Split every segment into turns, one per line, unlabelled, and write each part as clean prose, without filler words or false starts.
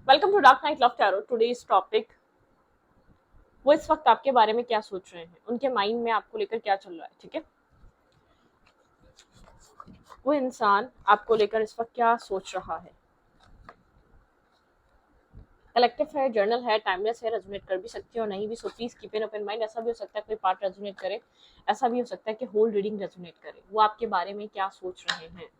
Welcome to dark night love tarot. Today's topic, वो इस वक्त आपके बारे में क्या सोच रहे हैं, उनके माइंड में आपको लेकर क्या चल रहा है। ठीक है, वो इंसान आपको लेकर इस वक्त क्या सोच रहा है। कलेक्टिव है, जर्नल है, टाइमलेस है, रेजोनेट कर भी सकती है और नहीं भी। So please keep an open mind. ऐसा भी हो सकता है कोई पार्ट रेजोनेट करे, ऐसा भी हो सकता है कि होल रीडिंग रेजोनेट करे। वो आपके बारे में क्या सोच रहे हैं।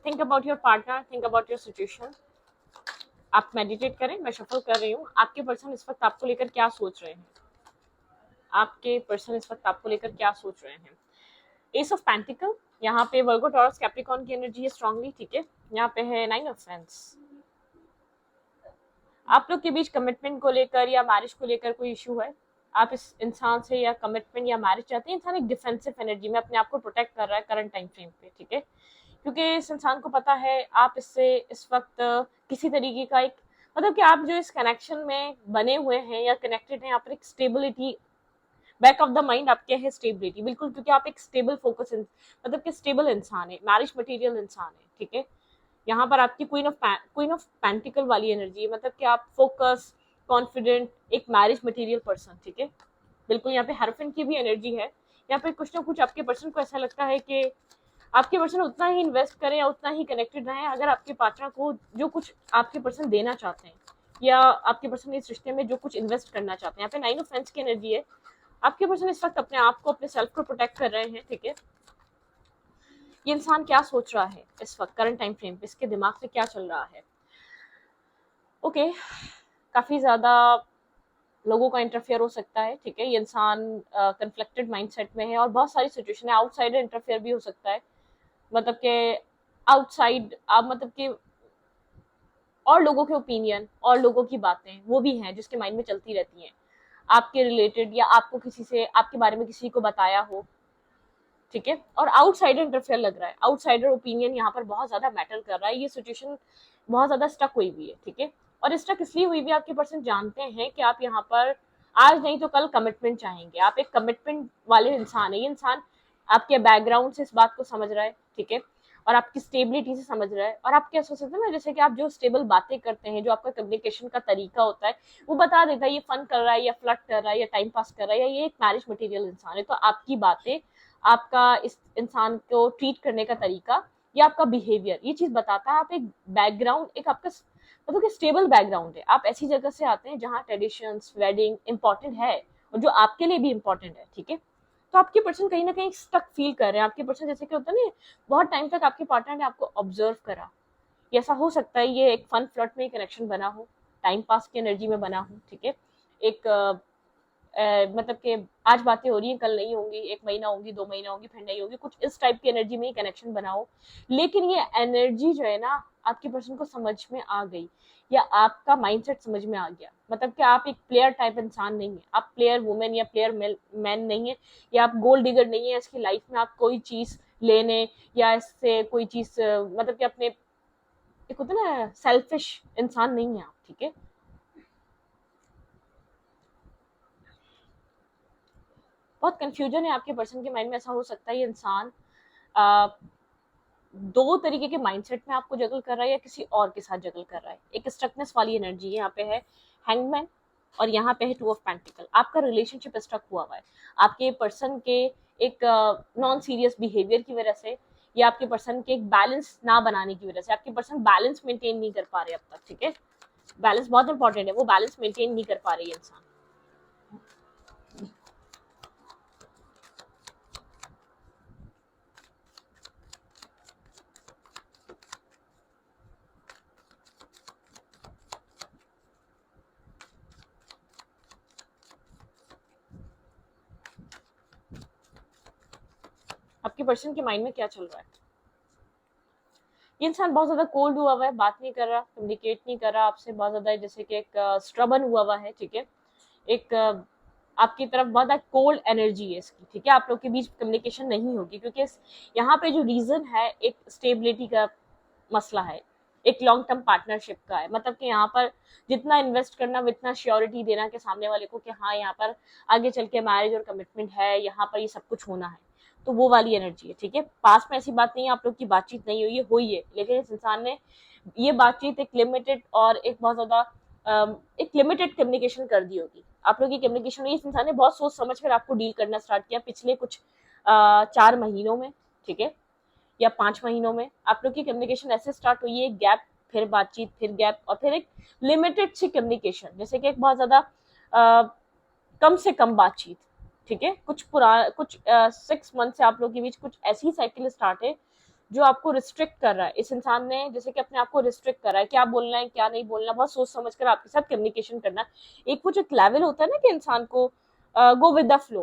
Think about your partner, think about your situation. आप मेडिटेट करें, मैं शफल कर रही हूँ। आपके पर्सन इस वक्त आपको लेकर क्या सोच रहे हैं। आपके पर्सन इस वक्त आपको लेकर क्या सोच रहे हैं। एस ऑफ पेंटिकल, यहाँ पे वर्गो टॉरस कैप्रिकॉन की एनर्जी है स्ट्रांगली। ठीक है, यहाँ पे है नाइन ऑफ फैंस। आप लोग के बीच कमिटमेंट को लेकर या मैरिज को लेकर कोई इशू है। आप इस इंसान से या कमिटमेंट या मैरिज चाहते हैं। इंसान एक डिफेंसिव एनर्जी में अपने आप को प्रोटेक्ट कर रहा है करंट टाइम फ्रेम पे। ठीक है, क्योंकि इस इंसान को पता है आप इससे इस वक्त किसी तरीके का एक मतलब कि आप जो इस कनेक्शन में बने हुए हैं या कनेक्टेड हैं, यहाँ पर एक stability back of the mind आपके है। स्टेबिलिटी बिल्कुल, क्योंकि आप एक स्टेबल फोकस मतलब कि स्टेबल इंसान है, मैरिज मटेरियल इंसान है। ठीक है, यहाँ पर आपकी क्वीन ऑफ पेंटिकल वाली एनर्जी है, मतलब कि आप फोकस, कॉन्फिडेंट, एक मैरिज मटेरियल पर्सन। ठीक है, बिल्कुल यहाँ पे हरफिन की भी एनर्जी है। यहाँ पे कुछ ना कुछ आपके पर्सन को ऐसा लगता है कि आपके पर्सन उतना ही इन्वेस्ट करें या उतना ही कनेक्टेड रहे अगर आपके पार्टनर को जो कुछ आपके पर्सन देना चाहते हैं, या आपके पर्सन इस रिश्ते में जो कुछ इन्वेस्ट करना चाहते हैं। यहाँ पे नाइन ऑफ फ्रेंड्स की एनर्जी है। आपके पर्सन इस वक्त अपने आप को, अपने सेल्फ को प्रोटेक्ट कर रहे हैं। ठीक है, ये इंसान क्या सोच रहा है इस वक्त करंट टाइम फ्रेम पे, इसके दिमाग से क्या चल रहा है। ओके, काफी ज्यादा लोगों का इंटरफेयर हो सकता है। ठीक है, ये इंसान कंफ्लिक्टेड माइंडसेट में है और बहुत सारी सिचुएशन है। आउटसाइडर इंटरफेयर भी हो सकता है, मतलब कि आउटसाइड आप मतलब कि और लोगों के ओपिनियन और लोगों की बातें वो भी हैं जिसके माइंड में चलती रहती हैं आपके रिलेटेड, या आपको किसी से आपके बारे में किसी को बताया हो। ठीक है, और आउटसाइडर इंटरफेयर लग रहा है। आउटसाइडर ओपिनियन यहाँ पर बहुत ज्यादा मैटर कर रहा है। ये सिचुएशन बहुत ज्यादा स्टक हुई हुई है। ठीक है, और स्टक इसलिए हुई हुई, आपके पर्सन जानते हैं कि आप यहाँ पर आज नहीं तो कल कमिटमेंट चाहेंगे। आप एक कमिटमेंट वाले इंसान है। ये इंसान आपके बैकग्राउंड से इस बात को समझ रहा है। ठीक है, और आपकी स्टेबिलिटी से समझ रहा है। और आप क्या सोच सकते हैं ना, जैसे कि आप जो स्टेबल बातें करते हैं, जो आपका कम्युनिकेशन का तरीका होता है, वो बता देता है ये फन कर रहा है या फ्लर्ट कर रहा है या टाइम पास कर रहा है या ये एक मैरिज मटेरियल इंसान है। तो आपकी बातें, आपका इस इंसान को ट्रीट करने का तरीका या आपका बिहेवियर ये चीज बताता है। आप एक बैकग्राउंड, एक आपका मतलब कि स्टेबल बैकग्राउंड है। आप ऐसी जगह से आते हैं जहाँ ट्रेडिशंस, वेडिंग इंपॉर्टेंट है और जो आपके लिए भी इंपॉर्टेंट है। ठीक है, तो आपके पर्सन कहीं ना कहीं स्टक फील कर रहे हैं। आपके पर्सन जैसे कि होता है ना, बहुत टाइम तक आपके पार्टनर ने आपको ऑब्जर्व करा। ऐसा हो सकता है ये एक फन फ्लर्ट में कनेक्शन बना हो, टाइम पास की एनर्जी में बना हो। ठीक है, एक मतलब कि आज बातें हो रही हैं, कल नहीं होंगी, एक महीना होंगी, 2 महीना होंगी, फिर नहीं होगी, कुछ इस टाइप की एनर्जी में ही कनेक्शन बनाओ। लेकिन ये एनर्जी जो है ना, आपके पर्सन को समझ में आ गई या आपका माइंडसेट समझ में आ गया। मतलब कि आप एक प्लेयर टाइप इंसान नहीं है, आप प्लेयर वुमेन या प्लेयर मैन नहीं है, या आप गोल्ड डिगर नहीं है। इसकी लाइफ में आप कोई चीज लेने या इससे कोई चीज मतलब कि अपने एक होता है ना सेल्फिश इंसान नहीं है आप। ठीक है, बहुत कंफ्यूजन है आपके पर्सन के माइंड में। ऐसा हो सकता है ये इंसान आ, दो तरीके के माइंडसेट में आपको जगल कर रहा है या किसी और के साथ जगल कर रहा है। एक स्ट्रकनेस वाली एनर्जी यहाँ पे है हैंगमैन, और यहाँ पे है टू ऑफ पेंटिकल। आपका रिलेशनशिप स्ट्रक हुआ हुआ है आपके पर्सन के एक नॉन सीरियस बिहेवियर की वजह से, या आपके पर्सन के एक बैलेंस ना बनाने की वजह से। आपके पर्सन बैलेंस मेंटेन नहीं कर पा रहे अब तक। ठीक है, बैलेंस बहुत इंपॉर्टेंट है, वो बैलेंस मेंटेन नहीं कर पा रही है इंसान। आपके पर्सन के माइंड में क्या चल रहा है? ये इंसान बहुत ज्यादा कोल्ड हुआ हुआ है, बात नहीं कर रहा, कम्युनिकेट नहीं कर रहा आपसे, बहुत ज्यादा जैसे कि एक स्ट्रबन हुआ हुआ है, ठीक है, एक आपकी तरफ बहुत कोल्ड एनर्जी है इसकी, ठीक है, आप लोग के बीच कम्युनिकेशन नहीं होगी, क्योंकि यहाँ पे जो रीजन है एक स्टेबिलिटी का मसला है, एक लॉन्ग टर्म पार्टनरशिप का है, मतलब कि यहाँ पर जितना इन्वेस्ट करना उतना श्योरिटी देना कि सामने वाले को कि हाँ यहाँ पर आगे चल के मैरिज और कमिटमेंट है, यहाँ पर ये सब कुछ होना है, तो वो वाली एनर्जी है, ठीक है। पास में ऐसी बात नहीं है आप लोग की बातचीत नहीं हुई है, लेकिन इस इंसान ने ये बातचीत एक लिमिटेड और एक बहुत ज्यादा एक लिमिटेड कम्युनिकेशन कर दी होगी, आप लोग की कम्युनिकेशन हुई, इस इंसान ने बहुत सोच समझ कर आपको डील करना स्टार्ट किया पिछले कुछ 4 महीनों में, ठीक है, या 5 महीनों में आप लोग की कम्युनिकेशन ऐसे स्टार्ट हुई है, गैप, फिर बातचीत, फिर गैप, और फिर एक लिमिटेड सी कम्युनिकेशन, जैसे कि एक बहुत ज्यादा कम से कम बातचीत, ठीक है, कुछ 6 मंथ से आप लोग के बीच कुछ ऐसी साइकिल स्टार्ट है जो आपको रिस्ट्रिक्ट कर रहा है, इस इंसान ने जैसे कि अपने आप को रिस्ट्रिक्ट कर रहा है, क्या बोलना है क्या नहीं बोलना, बहुत सोच समझ कर आपके साथ कम्युनिकेशन करना। एक कुछ एक लेवल होता है ना कि इंसान को गो विद द फ्लो,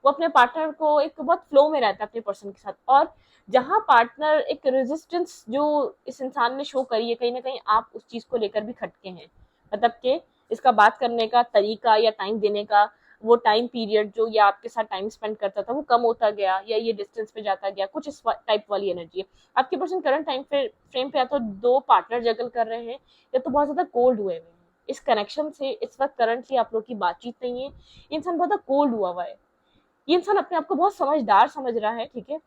वो अपने पार्टनर को एक बहुत फ्लो में रहता है अपने पर्सन के साथ, और जहां पार्टनर एक रेजिस्टेंस जो इस इंसान ने शो करी है, कहीं ना कहीं आप उस चीज को लेकर भी खटके हैं, मतलब कि इसका बात करने का तरीका या टाइम देने का वो टाइम पीरियड जो या आपके साथ टाइम स्पेंड करता था वो कम होता गया, या ये डिस्टेंस पे जाता गया, कुछ इस टाइप वाली एनर्जी है। आपके पर्सन करंट टाइम फ्रेम पे या तो दो पार्टनर जगल कर रहे हैं, या तो बहुत ज्यादा कोल्ड हुए हैं इस कनेक्शन से, इस वक्त करंटली आप लोग की बातचीत नहीं है, इंसान बहुत कोल्ड हुआ है, ये इंसान अपने आप को बहुत समझदार समझ रहा है, ठीक है,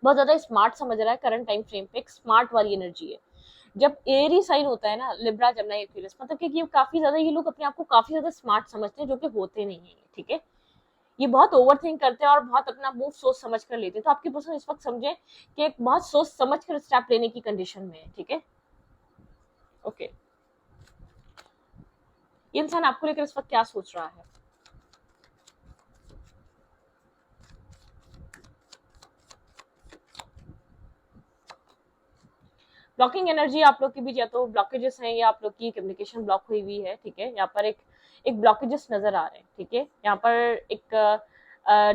बहुत ज्यादा स्मार्ट समझ रहा है, करंट टाइम फ्रेम पे एक स्मार्ट वाली एनर्जी है। जब एरी साइन होता है ना, लिब्रा जमना एक्वेरियस, मतलब कि ये काफी ज्यादा, ये लोग अपने आप को काफी ज्यादा स्मार्ट समझते हैं, जो कि होते नहीं है, ठीक है, ये बहुत ओवर थिंक करते हैं और बहुत अपना मूव सोच समझ कर लेते हैं, तो आपकी पर्सन इस वक्त समझे कि एक बहुत सोच समझ कर स्टेप लेने की कंडीशन में है, ठीक है, ओके। ये इंसान आपको लेकर इस वक्त क्या सोच रहा है? ब्लॉकिंग एनर्जी आप लोग के बीच या तो ब्लॉकेजेस हैं, या आप लोग की कम्युनिकेशन ब्लॉक हुई हुई है, ठीक है, यहाँ पर एक एक ब्लॉकेजेस नजर आ रहे हैं, ठीक है, यहाँ पर एक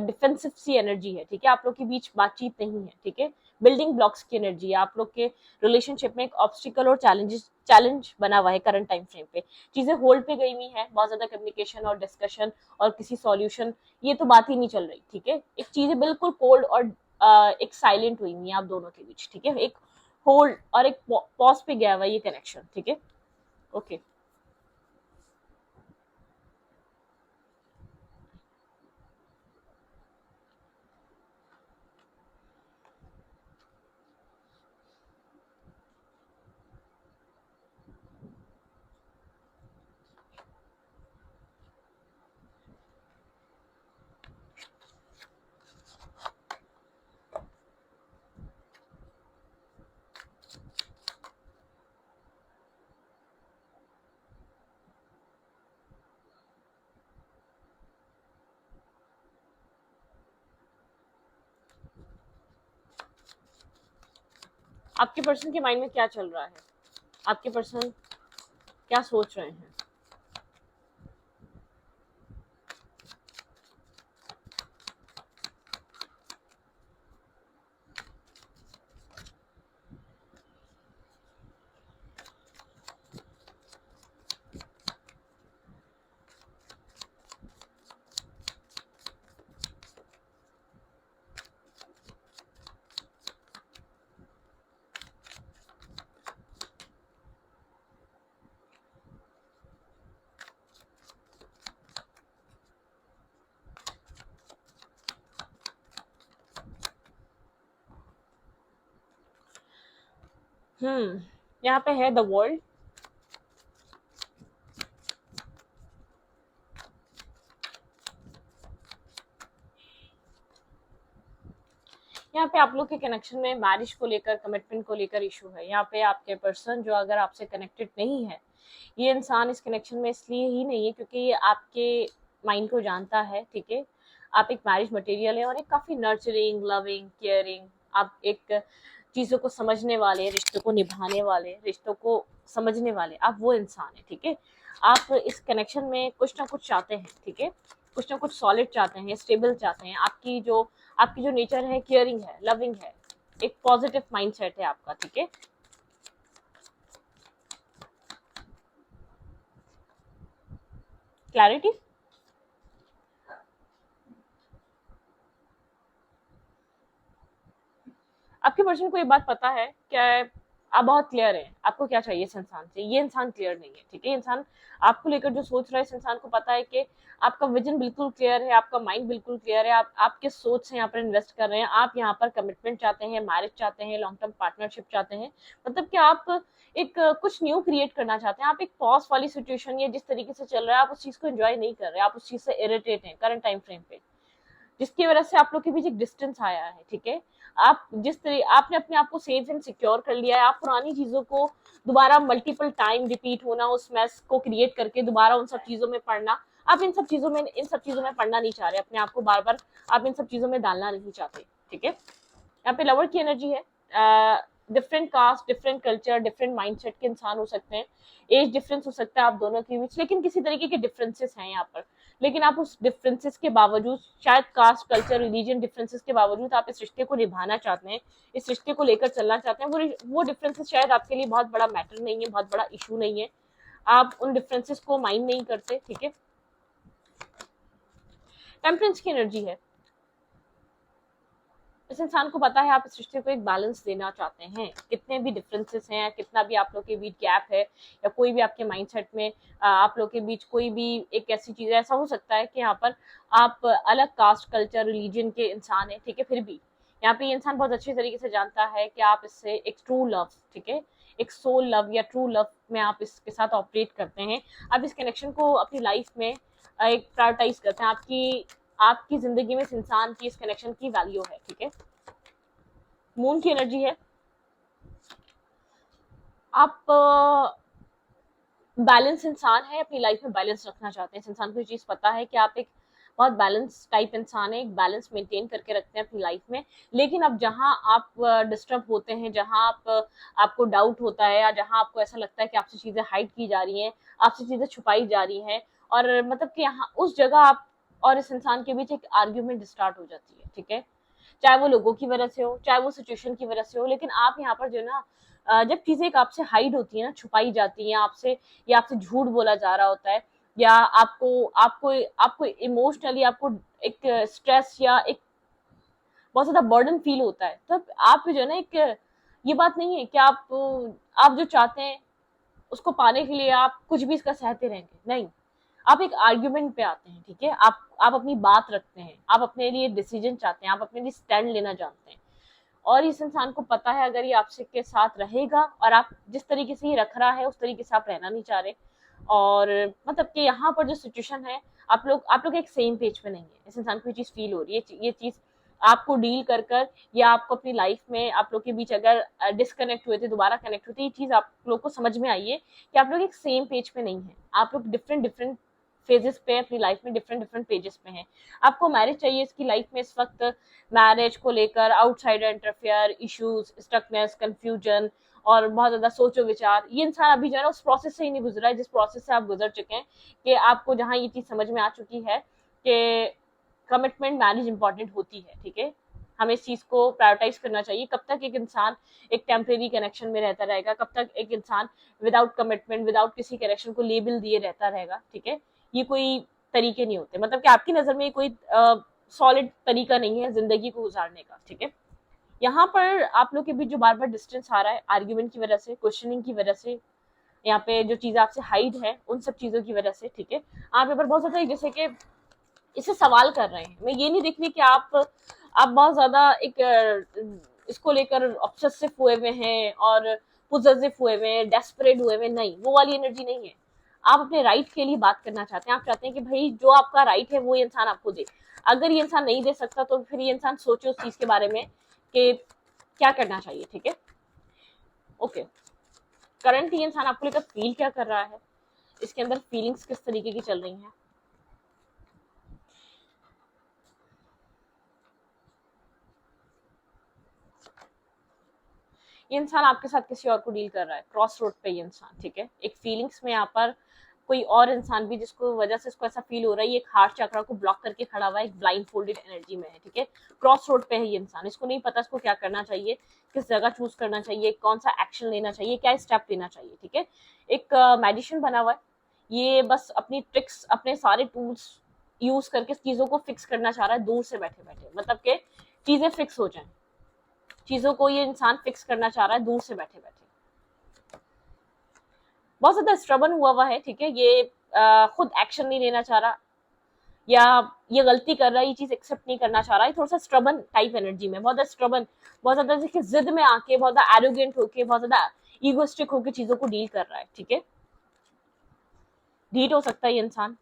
डिफेंसिव सी एनर्जी है, ठीक है, आप लोग के बीच बातचीत नहीं है, ठीक है, बिल्डिंग ब्लॉक्स की एनर्जी है, आप लोग के रिलेशनशिप में एक ऑब्स्टिकल और चैलेंज बना हुआ है करंट टाइम फ्रेम पे, चीजें होल्ड पे गई हुई है, बहुत ज्यादा कम्युनिकेशन और डिस्कशन और किसी सॉल्यूशन, ये तो बात ही नहीं चल रही, ठीक है, एक चीजें बिल्कुल कोल्ड और एक साइलेंट हुई हुई है आप दोनों के बीच, ठीक है, एक होल्ड और एक पॉज पे गया हुआ ये कनेक्शन, ठीक है, ओके। आपके पर्सन के माइंड में क्या चल रहा है? आपके पर्सन क्या सोच रहे हैं? यहाँ पे है द वर्ल्ड, यहाँ पे आप लोग के कनेक्शन में मैरिज को लेकर, कमिटमेंट को लेकर इशू है, यहाँ पे आपके पर्सन जो अगर आपसे कनेक्टेड नहीं है, ये इंसान इस कनेक्शन में इसलिए ही नहीं है क्योंकि ये आपके माइंड को जानता है, ठीक है, आप एक मैरिज मटेरियल है और एक काफी नर्चरिंग, लविंग, केयरिंग, आप एक चीजों को समझने वाले, रिश्तों को निभाने वाले, रिश्तों को समझने वाले, आप वो इंसान है, ठीक है, आप इस कनेक्शन में कुछ ना कुछ चाहते हैं, ठीक है, कुछ ना कुछ सॉलिड चाहते हैं, स्टेबल चाहते हैं। आपकी जो नेचर है केयरिंग है, लविंग है, एक पॉजिटिव माइंडसेट है आपका, ठीक है। क्लैरिटी? आपके पर्सन को ये बात पता है क्या? आप बहुत क्लियर हैं, आपको क्या चाहिए इस इंसान से। ये इंसान क्लियर नहीं है, ठीक है। इंसान आपको लेकर जो सोच रहा है, इस इंसान को पता है कि आपका विजन बिल्कुल क्लियर है, आपका माइंड बिल्कुल क्लियर है, आप किस सोच से यहाँ पर इन्वेस्ट कर रहे हैं। आप यहाँ पर कमिटमेंट चाहते हैं, मैरिज चाहते हैं, लॉन्ग टर्म पार्टनरशिप चाहते हैं, मतलब कि आप एक कुछ न्यू क्रिएट करना चाहते हैं। आप एक पॉज वाली सिचुएशन, या जिस तरीके से चल रहा है आप उस चीज को एंजॉय नहीं कर रहे, आप उस चीज से इरिटेट हैं करंट टाइम फ्रेम पे, जिसकी वजह से आप लोग के बीच एक डिस्टेंस आया है, ठीक है। आप जिस तरह आपने अपने आप को सेफ एंड सिक्योर कर लिया है, आप पुरानी चीजों को दोबारा मल्टीपल टाइम रिपीट होना, उस मैस को क्रिएट करके दोबारा उन सब चीजों में पढ़ना, आप इन सब चीजों में पढ़ना नहीं चाह रहे, अपने आप को बार बार आप इन सब चीजों में डालना नहीं चाहते, ठीक है। यहाँ पे लवर की एनर्जी है। Different caste, different culture, different mindset के इंसान हो सकते हैं, एज डिफरेंस हो सकता है आप दोनों के बीच, लेकिन किसी तरीके के डिफरेंसेस हैं यहाँ पर। लेकिन आप उस डिफरेंसेस के बावजूद, शायद कास्ट, कल्चर, रिलीजन डिफरेंसेस के बावजूद आप इस रिश्ते को निभाना चाहते हैं, इस रिश्ते को लेकर चलना चाहते हैं। वो डिफरेंसेस शायद आपके लिए बहुत बड़ा मैटर नहीं है, बहुत बड़ा इशू नहीं है, आप उन डिफरेंसेस को माइंड नहीं करते, ठीक है। टेम्परेंस की एनर्जी है। इस इंसान को पता है आप इस रिश्ते को एक बैलेंस देना चाहते हैं, कितने भी डिफरेंसेस हैं, कितना भी आप लोग के बीच गैप है, या कोई भी आपके माइंडसेट में आप लोग के बीच कोई भी एक ऐसी चीज, ऐसा हो सकता है कि यहाँ पर आप अलग कास्ट, कल्चर, रिलीजन के इंसान है, ठीक है, फिर भी यहाँ पे ये इंसान बहुत अच्छे तरीके से जानता है कि आप इससे एक ट्रू लव, ठीक है, एक सोल लव या ट्रू लव में आप इसके साथ ऑपरेट करते हैं। आप इस कनेक्शन को अपनी लाइफ में एक प्रायोरिटाइज करते हैं, आपकी आपकी जिंदगी में इस इंसान की, इस कनेक्शन की वैल्यू है, ठीक है। मून की एनर्जी है। आप बैलेंस इंसान है, अपनी लाइफ में बैलेंस रखना चाहते हैं। इस इंसान को ये चीज पता है कि आप एक बहुत बैलेंस टाइप इंसान है, एक बैलेंस मेंटेन करके रखते हैं अपनी लाइफ में। लेकिन अब जहां आप डिस्टर्ब होते हैं, जहां आपको डाउट होता है, या जहां आपको ऐसा लगता है कि आपसे चीजें हाइड की जा रही हैं, आपसे चीजें छुपाई जा रही हैं, और मतलब कि यहाँ उस जगह आप और इस इंसान के बीच एक आर्ग्यूमेंट स्टार्ट हो जाती है, ठीक है। चाहे वो लोगों की वजह से हो, चाहे वो सिचुएशन की वजह से हो, लेकिन आप यहाँ पर जो है ना, जब चीजें एक आपसे हाइड होती है ना, छुपाई जाती हैं आपसे, या आपसे झूठ बोला जा रहा होता है, या आपको आपको आपको इमोशनली आपको एक स्ट्रेस या एक बहुत ज्यादा बर्डन फील होता है, तब आप जो है ना, एक ये बात नहीं है कि आप जो चाहते हैं उसको पाने के लिए आप कुछ भी इसका सहते रहेंगे, नहीं। आप एक आर्ग्यूमेंट पे आते हैं, ठीक है, आप अपनी बात रखते हैं, आप अपने लिए डिसीजन चाहते हैं, आप अपने लिए स्टैंड लेना जानते हैं। और इस इंसान को पता है अगर ये आपसे के साथ रहेगा, और आप जिस तरीके से ये रख रहा है उस तरीके से आप रहना नहीं चाह रहे, और मतलब कि यहाँ पर जो सिचुएशन है, आप लोग एक सेम पेज पे नहीं है। इस इंसान को ये चीज फील हो रही है, ये चीज आपको डील कर कर, या आपको अपनी लाइफ में आप लोग के बीच अगर डिस्कनेक्ट हुए थे, दोबारा कनेक्ट हुए थे, ये चीज आप लोग को समझ में आई है कि आप लोग एक सेम पेज पे नहीं है, आप लोग डिफरेंट डिफरेंट फेजेस पे अपनी लाइफ में, डिफरेंट डिफरेंट पेजेस पे हैं। आपको मैरिज चाहिए इसकी लाइफ में इस वक्त, मैरिज को लेकर outsider interfere, issues, stuckness, confusion, और बहुत ज्यादा सोचो विचार। ये इंसान अभी जो है ना उस प्रोसेस से ही नहीं गुजरा है जिस प्रोसेस से आप गुजर चुके हैं, कि आपको जहाँ ये चीज समझ में आ चुकी है कि कमिटमेंट, मैरिज इंपॉर्टेंट होती है, ठीक है। हमें इस चीज को प्रायोरिटाइज करना चाहिए। कब तक एक इंसान एक टेम्परेरी कनेक्शन में रहता रहेगा, कब तक एक इंसान विदाउट कमिटमेंट, विदाउट किसी कनेक्शन को लेबल दिए रहता रहेगा, ठीक है। ये कोई तरीके नहीं होते, मतलब कि आपकी नजर में कोई सॉलिड तरीका नहीं है जिंदगी को गुजारने का, ठीक है। यहाँ पर आप लोग के बीच जो बार बार डिस्टेंस आ रहा है, आर्ग्यूमेंट की वजह से, क्वेश्चनिंग की वजह से, यहाँ पे जो चीजें आपसे हाइड है उन सब चीजों की वजह से, ठीक है। आप यहाँ पर बहुत ज्यादा जैसे कि इसे सवाल कर रहे हैं। मैं ये नहीं देख रही कि आप बहुत ज्यादा एक इसको लेकर ऑब्सेसिव हुए हुए हैं और पोजेसिव हुए हुए हैं, डेस्परेट हुए हुए, नहीं, वो वाली एनर्जी नहीं है। आप अपने राइट के लिए बात करना चाहते हैं, आप चाहते हैं कि भाई जो आपका राइट है वो ये इंसान आपको दे। अगर ये इंसान नहीं दे सकता तो फिर ये इंसान सोचे उस चीज के बारे में कि क्या करना चाहिए, ठीक है। ओके, करंट ये इंसान आपको लेकर फील क्या कर रहा है, इसके अंदर फीलिंग्स किस तरीके की चल रही हैं। ये इंसान आपके साथ किसी और को डील कर रहा है, क्रॉस रोड पे ये इंसान, ठीक है, एक फीलिंग्स में यहाँ पर कोई और इंसान भी जिसको वजह से इसको ऐसा फील हो रहा है, ये एक हार्ट चक्रा को ब्लॉक करके खड़ा हुआ है, एक ब्लाइंड फोल्डेड एनर्जी में है, ठीक है, क्रॉस रोड पे है ये इंसान, इसको नहीं पता इसको क्या करना चाहिए, किस जगह चूज करना चाहिए, कौन सा एक्शन लेना चाहिए, क्या स्टेप लेना चाहिए, ठीक है। एक मैजिशियन बना हुआ है, ये बस अपनी ट्रिक्स, अपने सारे टूल्स यूज करके चीजों को फिक्स करना चाह रहा है दूर से बैठे बैठे, मतलब कि चीजें फिक्स हो जाएं, चीजों को ये इंसान फिक्स करना चाह रहा है दूर से बैठे बैठे, बहुत ज्यादा स्ट्रबन हुआ है, ठीक है, ये खुद एक्शन नहीं लेना चाह रहा, या ये गलती कर रहा है, ये चीज एक्सेप्ट नहीं करना चाह रहा है, थोड़ा सा स्ट्रबन टाइप एनर्जी में, बहुत ज्यादा स्ट्रबन, बहुत ज्यादा देखिए जिद में आके, बहुत ज्यादा एरोगेंट होके, बहुत ज्यादा ईगोस्टिक होके चीजों को डील कर रहा है, ठीक है। ढीठ हो सकता है ये इंसान,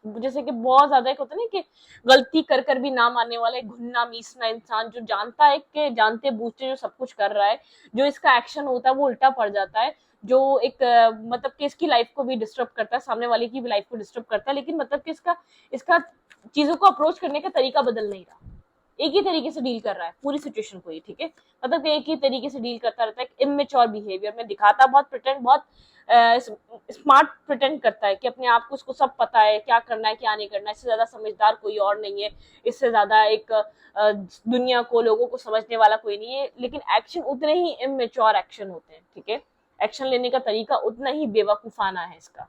जैसे कि बहुत ज्यादा एक होता है ना कि गलती कर कर भी ना मानने वाला, घुन्ना मीसना इंसान, जो जानता है कि जानते बूझते जो सब कुछ कर रहा है, जो इसका एक्शन होता है वो उल्टा पड़ जाता है, जो एक मतलब कि इसकी लाइफ को भी डिस्टर्ब करता है, सामने वाले की भी लाइफ को डिस्टर्ब करता है, लेकिन मतलब कि इसका इसका चीजों को अप्रोच करने का तरीका बदल नहीं रहा, एक ही तरीके से डील कर रहा है पूरी सिचुएशन को ही, ठीक है, मतलब एक ही तरीके से डील करता रहता है, इमेच्योर बिहेवियर में दिखाता, बहुत प्रिटेंड, बहुत स्मार्ट प्रिटेंड करता है कि अपने आप को उसको सब पता है, क्या करना है क्या नहीं करना है, इससे ज्यादा समझदार कोई और नहीं है, इससे ज्यादा एक दुनिया को, लोगों को समझने वाला कोई नहीं है, लेकिन एक्शन उतने ही इमेच्योर एक्शन होते हैं, ठीक है, एक्शन लेने का तरीका उतना ही बेवकूफाना है इसका।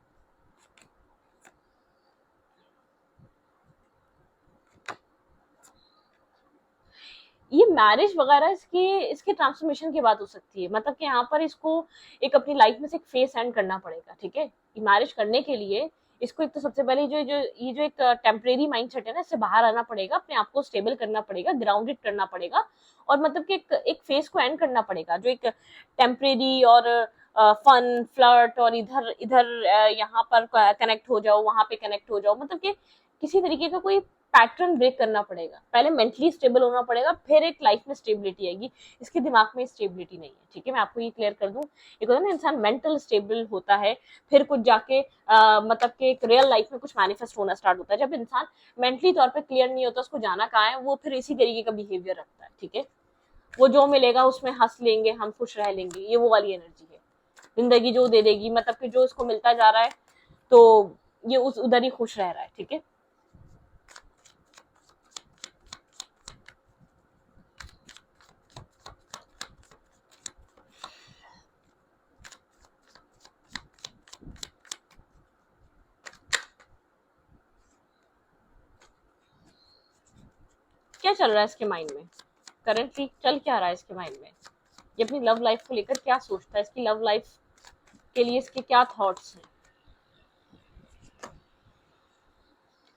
ये मैरिज वगैरह इसके इसके ट्रांसफॉर्मेशन की बात हो सकती है, मतलब कि यहाँ पर इसको एक अपनी लाइफ में से एक फेस एंड करना पड़ेगा, ठीक है, मैरिज करने के लिए इसको एक तो सबसे पहले जो जो ये जो एक टेम्परेरी माइंडसेट है ना, इससे बाहर आना पड़ेगा, अपने आप को स्टेबल करना पड़ेगा, ग्राउंडेड करना पड़ेगा, और मतलब कि एक फेस को एंड करना पड़ेगा, जो एक टेम्परेरी और फन फ्लर्ट और इधर इधर यहाँ पर कनेक्ट हो जाओ, वहां पे कनेक्ट हो जाओ, मतलब कि किसी तरीके का कोई पैटर्न ब्रेक करना पड़ेगा, पहले मेंटली स्टेबल होना पड़ेगा, फिर एक लाइफ में स्टेबिलिटी आएगी, इसके दिमाग में स्टेबिलिटी नहीं है, ठीक है, मैं आपको ये क्लियर कर दूं, एक होता है ना इंसान मेंटल स्टेबल होता है, फिर कुछ जाके मतलब कि एक रियल लाइफ में कुछ मैनिफेस्ट होना स्टार्ट होता है, जब इंसान मेंटली तौर पे क्लियर नहीं होता उसको जाना कहाँ है, वो फिर इसी तरीके का बिहेवियर रखता है, ठीक है, वो जो मिलेगा उसमें हंस लेंगे, हम खुश रह लेंगे, ये वो वाली एनर्जी है, जिंदगी जो दे देगी, मतलब कि जो इसको मिलता जा रहा है तो ये उस उधर ही खुश रह रहा है, ठीक है। क्या चल रहा है इसके माइंड में, करंटली चल क्या रहा है इसके माइंड में, ये अपनी लव लाइफ को लेकर क्या सोचता है, इसकी लव लाइफ के लिए इसके क्या थॉट्स हैं।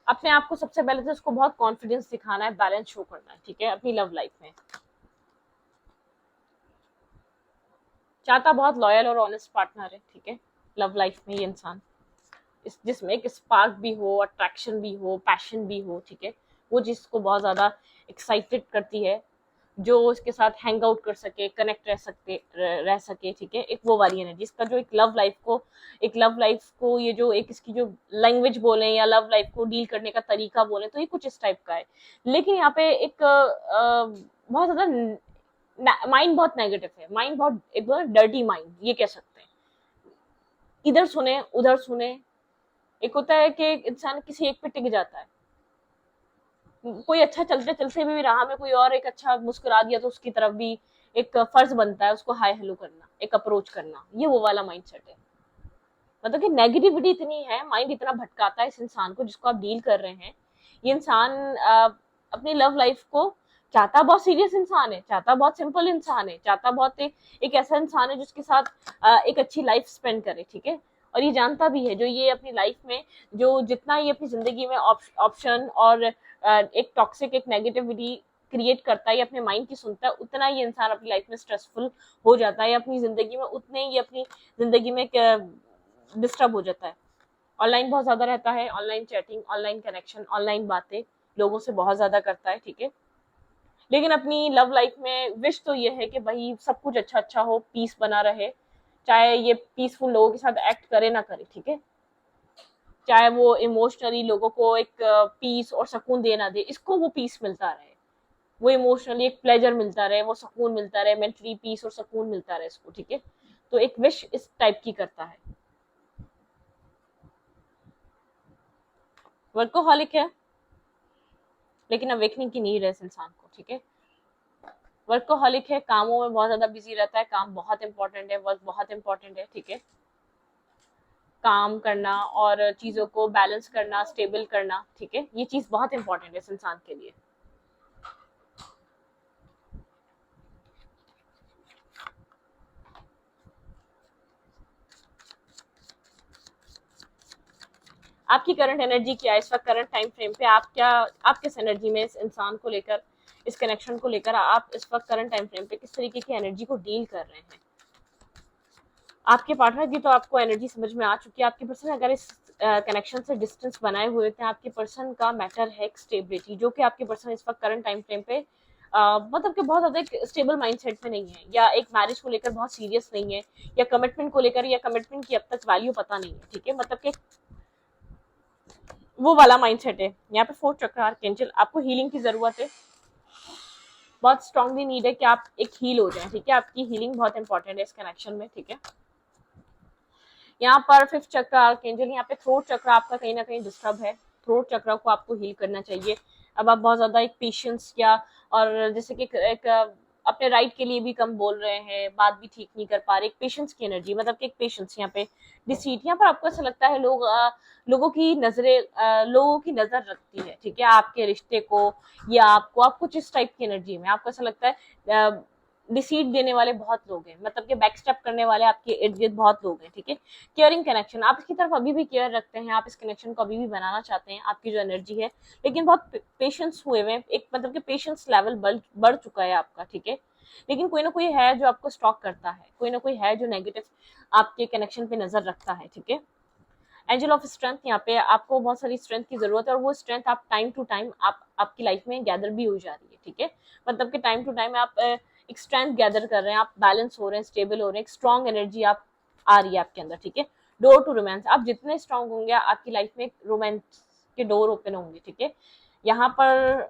अपने आप को सबसे पहले तो इसको बहुत कॉन्फिडेंस दिखाना है, बैलेंस शो करना है, ठीक है, अपनी लव लाइफ में चाहता बहुत लॉयल और ऑनेस्ट पार्टनर है, ठीक है, लव लाइफ में ये इंसान इस जिसमें एक स्पार्क भी हो, अट्रैक्शन भी हो, पैशन भी हो, ठीक है, वो जिसको बहुत ज्यादा एक्साइटेड करती है, जो उसके साथ हैंग आउट कर सके, कनेक्ट रह सके, ठीक है, एक वो वाली एनर्जी, इसका जो एक लव लाइफ को ये जो एक इसकी जो लैंग्वेज बोले या लव लाइफ को डील करने का तरीका बोले तो ये कुछ इस टाइप का है, लेकिन यहाँ पे एक बहुत ज्यादा माइंड बहुत नेगेटिव है, माइंड बहुत एक बहुत डर्टी माइंड ये कह सकते हैं, इधर सुने उधर सुने, एक होता है कि इंसान किसी एक पे टिक जाता है, कोई अच्छा चलते चलते भी राह में कोई और एक अच्छा मुस्कुरा दिया तो उसकी तरफ भी एक फर्ज बनता है उसको हाय हेलो करना, एक अप्रोच करना, ये वो वाला माइंडसेट है, मतलब कि नेगेटिविटी इतनी है, माइंड इतना भटकाता है इस इंसान को जिसको आप डील कर रहे हैं, ये इंसान अपनी लव लाइफ को चाहता बहुत सीरियस इंसान है, चाहता बहुत सिंपल इंसान है, चाहता बहुत एक ऐसा इंसान है जिसके साथ एक अच्छी लाइफ स्पेंड करे, ठीक है, और ये जानता भी है जो ये अपनी लाइफ में जो जितना ये अपनी जिंदगी में ऑप्शन और एक टॉक्सिक एक नेगेटिविटी क्रिएट करता है, अपने माइंड की सुनता है, उतना ही इंसान अपनी लाइफ में स्ट्रेसफुल हो जाता है, अपनी जिंदगी में उतने ही अपनी जिंदगी में डिस्टर्ब हो जाता है, ऑनलाइन बहुत ज्यादा रहता है, online chatting, online connection, online बातें लोगों से बहुत ज्यादा करता है, ठीक है, लेकिन अपनी लव लाइफ में विश तो ये है कि भाई सब कुछ अच्छा अच्छा हो, पीस बना रहे, चाहे ये पीसफुल लोगों के साथ एक्ट करे ना करे, ठीक है, चाहे वो इमोशनली लोगों को एक पीस और सुकून दे ना दे, इसको वो पीस मिलता रहे, वो इमोशनली एक प्लेजर मिलता रहे, वो सुकून मिलता रहे, मेंटली पीस और सुकून मिलता रहे इसको, ठीक है, तो एक विश इस टाइप की करता है। वर्कोहॉलिक है लेकिन अवेकनिंग की नीड है इस इंसान को, ठीक है। वर्कोहॉलिक है, कामों में बहुत ज्यादा बिजी रहता है, काम बहुत इंपॉर्टेंट है, वर्क बहुत इंपॉर्टेंट है, ठीक है। काम करना और चीजों को बैलेंस करना, स्टेबल करना, ठीक है, ये चीज बहुत इंपॉर्टेंट है इस इंसान के लिए। आपकी करंट एनर्जी क्या है इस वक्त, करंट टाइम फ्रेम पे आप क्या, आप किस एनर्जी में इस इंसान को लेकर, इस कनेक्शन को लेकर आप इस वक्त करंट टाइम फ्रेम पे किस तरीके की एनर्जी को डील कर रहे हैं। आपके पार्टनर की तो आपको एनर्जी समझ में आ चुकी है। आपके पर्सन अगर इस कनेक्शन से डिस्टेंस बनाए हुए थे, आपके पर्सन का मैटर है एक स्टेबिलिटी, जो कि आपके पर्सन इस वक्त करंट टाइम फ्रेम पे मतलब कि बहुत ज्यादा एक स्टेबल माइंडसेट में नहीं है, या एक मैरिज को लेकर बहुत सीरियस नहीं है, या कमिटमेंट को लेकर, या कमिटमेंट की अब तक वैल्यू पता नहीं है, ठीक है। मतलब कि वो वाला माइंडसेट है। यहाँ पे फोर्थ चक्र आर्कएंजल, आपको हीलिंग की जरूरत है, बहुत स्ट्रांगली नीड है कि आप एक हील हो जाए, ठीक है। आपकी हीलिंग बहुत इंपॉर्टेंट है इस कनेक्शन में, ठीक है। यहाँ पर फिफ्थ चक्र आर्कएंजल, यहाँ पे थ्रोट चक्र आपका कहीं ना कहीं डिस्टर्ब है, थ्रोट चक्र को आपको हील करना चाहिए। अब आप बहुत ज्यादा एक पेशेंस या, और जैसे कि एक अपने राइट के लिए भी कम बोल रहे हैं, बात भी ठीक नहीं कर पा रहे, एक पेशेंस की एनर्जी, मतलब कि एक पेशेंस यहाँ पे डिसीट, यहाँ पर आपको ऐसा लगता है लोगों की नजरें, लोगों की नजर रखती है, ठीक है, आपके रिश्ते को या आपको, आप कुछ इस टाइप की एनर्जी में आपको ऐसा लगता है डिसीट देने वाले बहुत लोग हैं, मतलब कि बैकस्टेप करने वाले आपके इर्द गिर्द बहुत लोग हैं, ठीक है। केयरिंग कनेक्शन, आप इसकी तरफ अभी भी केयर रखते हैं, आप इस कनेक्शन को अभी भी बनाना चाहते हैं, आपकी जो एनर्जी है, लेकिन बहुत पेशेंस हुए हुए, एक मतलब कि पेशेंस लेवल बढ़ चुका है आपका, ठीक है। लेकिन कोई ना कोई है जो आपको स्टॉक करता है, कोई ना कोई है जो नेगेटिव आपके कनेक्शन पे नजर रखता है, ठीक है। एंजल ऑफ स्ट्रेंथ, यहाँ पे आपको बहुत सारी स्ट्रेंथ की जरूरत है, और वो स्ट्रेंथ आप टाइम टू टाइम आप आपकी लाइफ में गैदर भी हो जा रही है, ठीक है। मतलब कि टाइम टू टाइम आप एक स्ट्रेंथ गैदर कर रहे हैं, आप बैलेंस हो रहे हैं, स्टेबल हो रहे हैं, एक स्ट्रॉन्ग एनर्जी आप आ रही है आपके अंदर, ठीक है। डोर टू रोमांस, आप जितने स्ट्रॉन्ग होंगे आपकी लाइफ में रोमांस के डोर ओपन होंगे, ठीक है। यहाँ पर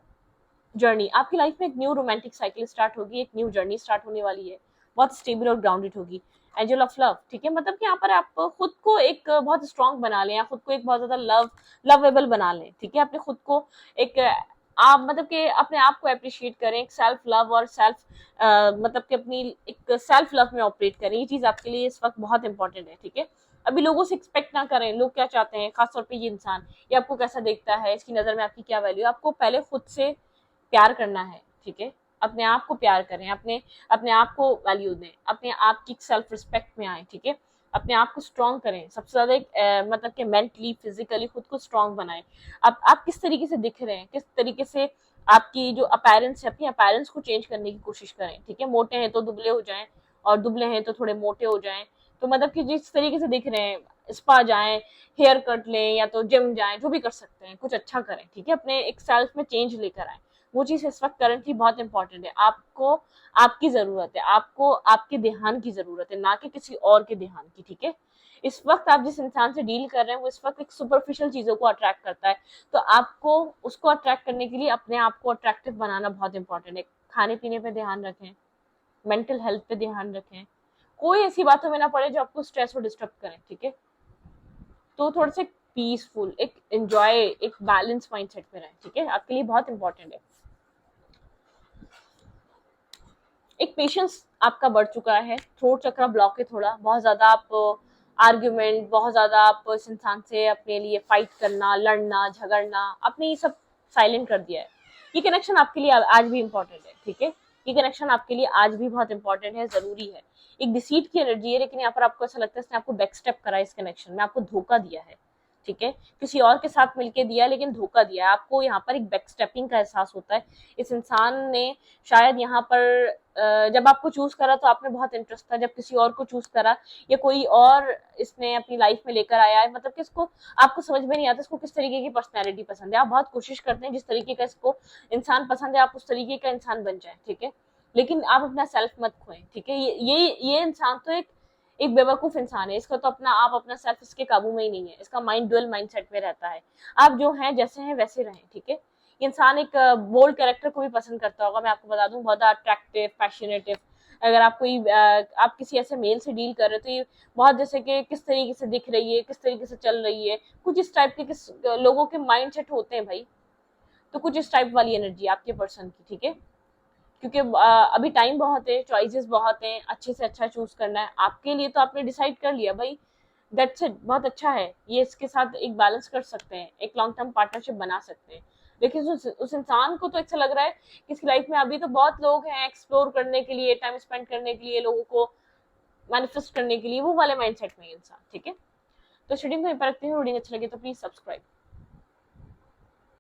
जर्नी, आपकी लाइफ में एक न्यू रोमांटिक साइकिल स्टार्ट होगी, एक न्यू जर्नी स्टार्ट होने वाली है, बहुत स्टेबल और ग्राउंडेड होगी। एंजल ऑफ लव, ठीक है, मतलब कि यहाँ पर आप खुद को एक बहुत स्ट्रांग बना लें, या खुद को एक बहुत ज्यादा लवेबल बना लें, ठीक है। अपने खुद को एक आप मतलब कि अपने आप को अप्रिशिएट करें, एक सेल्फ लव और सेल्फ मतलब कि अपनी एक सेल्फ लव में ऑपरेट करें, ये चीज आपके लिए इस वक्त बहुत इंपॉर्टेंट है, ठीक है। अभी लोगों से एक्सपेक्ट ना करें लोग क्या चाहते हैं, खासतौर पे ये इंसान, ये आपको कैसा देखता है, इसकी नजर में आपकी क्या वैल्यू, आपको पहले खुद से प्यार करना है, ठीक है। अपने आप को प्यार करें, अपने अपने आप को वैल्यू दें, अपने आप की सेल्फ रिस्पेक्ट में आए, ठीक है। अपने आप को स्ट्रॉन्ग करें, सबसे ज्यादा एक मतलब कि मेंटली फिजिकली खुद को स्ट्रॉन्ग बनाएं। आप किस तरीके से दिख रहे हैं, किस तरीके से आपकी जो अपैरेंस है, अपनी अपैरेंस को चेंज करने की कोशिश करें, ठीक है। मोटे हैं तो दुबले हो जाएं, और दुबले हैं तो थोड़े मोटे हो जाएं, तो मतलब कि जिस तरीके से दिख रहे हैं स्पा जाएं, हेयर कट लें, या तो जिम जाएं, जो भी कर सकते हैं कुछ अच्छा करें, ठीक है। अपने एक सेल्फ में चेंज लेकर आए, वो चीज इस वक्त करंटली बहुत इंपॉर्टेंट है। आपको आपकी जरूरत है, आपको आपके ध्यान की जरूरत है, ना कि किसी और के ध्यान की, ठीक है। इस वक्त आप जिस इंसान से डील कर रहे हैं वो इस वक्त एक सुपरफिशियल चीजों को अट्रैक्ट करता है, तो आपको उसको अट्रैक्ट करने के लिए अपने आप को अट्रैक्टिव बनाना बहुत इंपॉर्टेंट है। खाने पीने पे ध्यान रखें, मेंटल हेल्थ पे ध्यान रखें, कोई ऐसी बातों में ना पड़े जो आपको स्ट्रेस और डिस्टर्ब करें, ठीक है। तो थोड़ा सा पीसफुल, एक एंजॉय, एक बैलेंस माइंडसेट में रहें, ठीक है, आपके लिए बहुत इंपॉर्टेंट है। एक पेशेंस आपका बढ़ चुका है, थ्रोट चक्र ब्लॉक है थोड़ा, बहुत ज्यादा आप आर्ग्यूमेंट, बहुत ज्यादा आप इस इंसान से अपने लिए फाइट करना, लड़ना झगड़ना, आपने ये सब साइलेंट कर दिया है। ये कनेक्शन आपके लिए आज भी इंपॉर्टेंट है, ठीक है। ये कनेक्शन आपके लिए आज भी बहुत इंपॉर्टेंट है, जरूरी है। एक डिसीट की एनर्जी है, लेकिन यहाँ पर आपको ऐसा लगता है इसने आपको बैकस्टेप करा, इस कनेक्शन में आपको धोखा दिया है, ठीक है। किसी और के साथ मिलके दिया लेकिन धोखा दिया, आपको यहाँ पर एक बैकस्टेपिंग का एहसास होता है। इस इंसान ने शायद यहाँ पर जब आपको चूज करा तो आपने बहुत इंटरेस्ट था, जब किसी और को चूज करा या कोई और इसने अपनी लाइफ में लेकर आया है, मतलब कि इसको आपको समझ में नहीं आता इसको किस तरीके की पर्सनैलिटी पसंद है। आप बहुत कोशिश करते हैं जिस तरीके का इसको इंसान पसंद है आप उस तरीके का इंसान बन जाए, ठीक है। लेकिन आप अपना सेल्फ मत खोएं, ठीक है। ये इंसान तो एक एक बेवकूफ इंसान है, इसका तो अपना आप अपना सेल्फ इसके काबू में ही नहीं है, इसका माइंड डुअल माइंडसेट में रहता है। आप जो हैं जैसे हैं वैसे रहें, ठीक है। इंसान एक बोल्ड कैरेक्टर को भी पसंद करता होगा, मैं आपको बता दूं, बहुत अट्रैक्टिव, पैशनेटिव, अगर आप कोई आप किसी ऐसे मेल से डील कर रहे हो तो ये बहुत जैसे कि किस तरीके से दिख रही है, किस तरीके से चल रही है, कुछ इस टाइप के किस लोगों के माइंडसेट होते हैं भाई, तो कुछ इस टाइप वाली एनर्जी आपके पर्सन की, ठीक है। क्योंकि अभी टाइम बहुत है, चॉइसेस बहुत हैं, अच्छे से अच्छा चूज करना है आपके लिए, तो आपने डिसाइड कर लिया भाई, दैट्स इट, बहुत अच्छा है ये, इसके साथ एक बैलेंस कर सकते हैं, एक लॉन्ग टर्म पार्टनरशिप बना सकते हैं। लेकिन उस इंसान को तो ऐसा लग रहा है कि इसकी लाइफ में अभी तो बहुत लोग हैं एक्सप्लोर करने के लिए, टाइम स्पेंड करने के लिए, लोगों को मैनिफेस्ट करने के लिए, वो वाले माइंडसेट में है इंसान, ठीक है। तो रीडिंग को यहाँ पर रखती हूँ। रीडिंग अच्छा लगे तो प्लीज सब्सक्राइब।